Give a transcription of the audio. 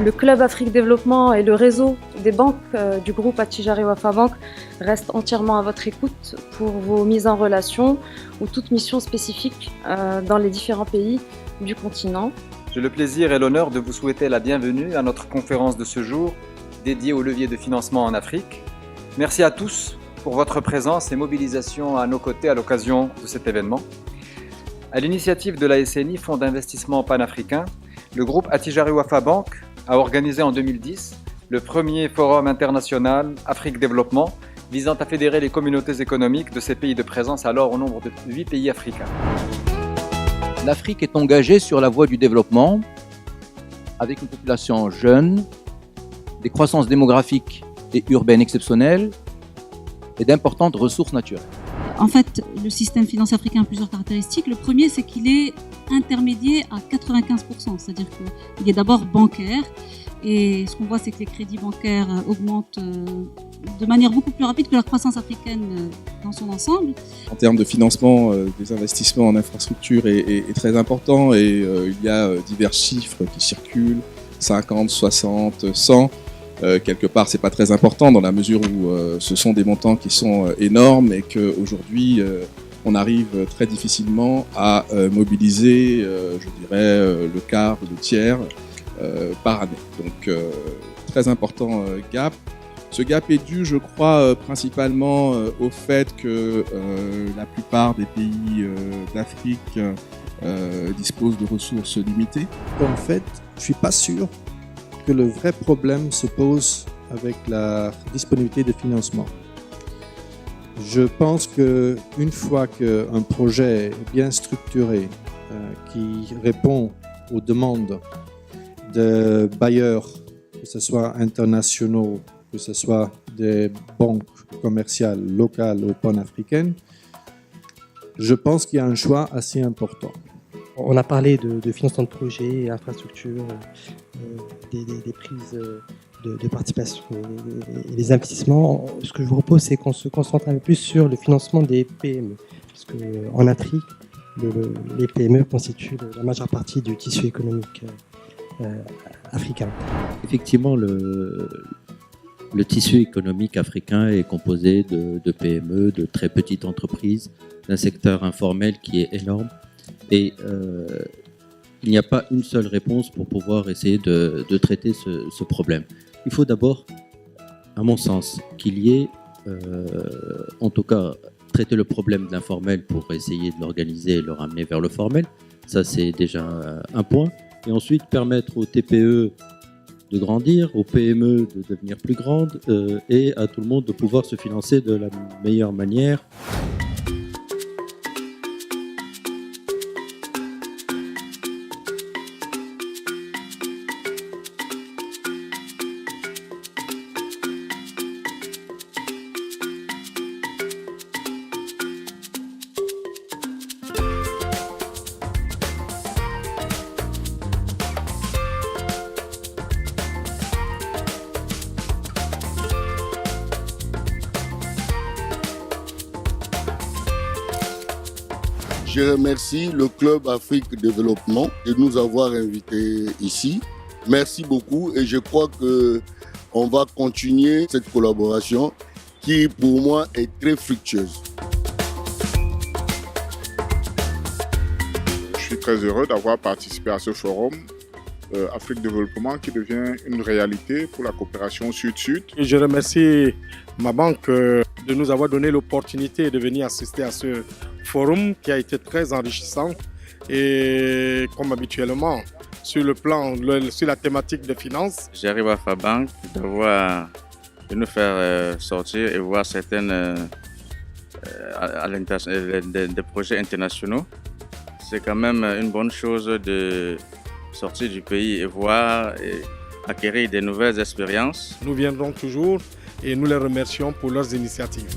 Le Club Afrique Développement et le réseau des banques du groupe Attijari Wafa Bank restent entièrement à votre écoute pour vos mises en relation ou toute mission spécifique dans les différents pays du continent. J'ai le plaisir et l'honneur de vous souhaiter la bienvenue à notre conférence de ce jour dédiée au levier de financement en Afrique. Merci à tous pour votre présence et mobilisation à nos côtés à l'occasion de cet événement. À l'initiative de la SNI, Fonds d'investissement panafricain, le groupe Attijari Wafa Bank a organisé en 2010 le premier forum international Afrique Développement visant à fédérer les communautés économiques de ces pays de présence, alors au nombre de 8 pays africains. L'Afrique est engagée sur la voie du développement avec une population jeune, des croissances démographiques et urbaines exceptionnelles et d'importantes ressources naturelles. En fait, le système financier africain a plusieurs caractéristiques. Le premier, c'est qu'il est intermédiaire à 95%, c'est-à-dire qu'il est d'abord bancaire. Et ce qu'on voit, c'est que les crédits bancaires augmentent de manière beaucoup plus rapide que la croissance africaine dans son ensemble. En termes de financement, des investissements en infrastructure est très important et il y a divers chiffres qui circulent, 50, 60, 100. Quelque part, c'est pas très important dans la mesure où ce sont des montants qui sont énormes et qu'aujourd'hui, on arrive très difficilement à mobiliser, je dirais, le quart ou le tiers par année. Donc, très important gap. Ce gap est dû, je crois, principalement au fait que la plupart des pays d'Afrique disposent de ressources limitées. En fait, je suis pas sûr que le vrai problème se pose avec la disponibilité de financement. Je pense qu'une fois qu'un projet est bien structuré, qui répond aux demandes de bailleurs, que ce soit internationaux, que ce soit des banques commerciales locales ou panafricaines, je pense qu'il y a un choix assez important. On a parlé de financement de projets, infrastructures, des prises de participation et des investissements. Ce que je vous propose, c'est qu'on se concentre un peu plus sur le financement des PME. Parce qu'en Afrique, les PME constituent la majeure partie du tissu économique africain. Effectivement, le tissu économique africain est composé de PME, de très petites entreprises, d'un secteur informel qui est énorme. Et il n'y a pas une seule réponse pour pouvoir essayer de traiter ce problème. Il faut d'abord, à mon sens, qu'il y ait, en tout cas, traiter le problème de l'informel pour essayer de l'organiser et le ramener vers le formel. Ça, c'est déjà un point. Et ensuite, permettre aux TPE de grandir, aux PME de devenir plus grandes et à tout le monde de pouvoir se financer de la meilleure manière. Je remercie le Club Afrique Développement de nous avoir invités ici. Merci beaucoup et je crois qu'on va continuer cette collaboration qui pour moi est très fructueuse. Je suis très heureux d'avoir participé à ce forum Afrique Développement qui devient une réalité pour la coopération Sud-Sud. Et je remercie ma banque de nous avoir donné l'opportunité de venir assister à ce forum qui a été très enrichissant et comme habituellement sur la thématique de finances. J'arrive à Fabank de nous faire sortir et voir certaines des projets internationaux. C'est quand même une bonne chose de sortir du pays et voir et acquérir des nouvelles expériences. Nous viendrons toujours et nous les remercions pour leurs initiatives.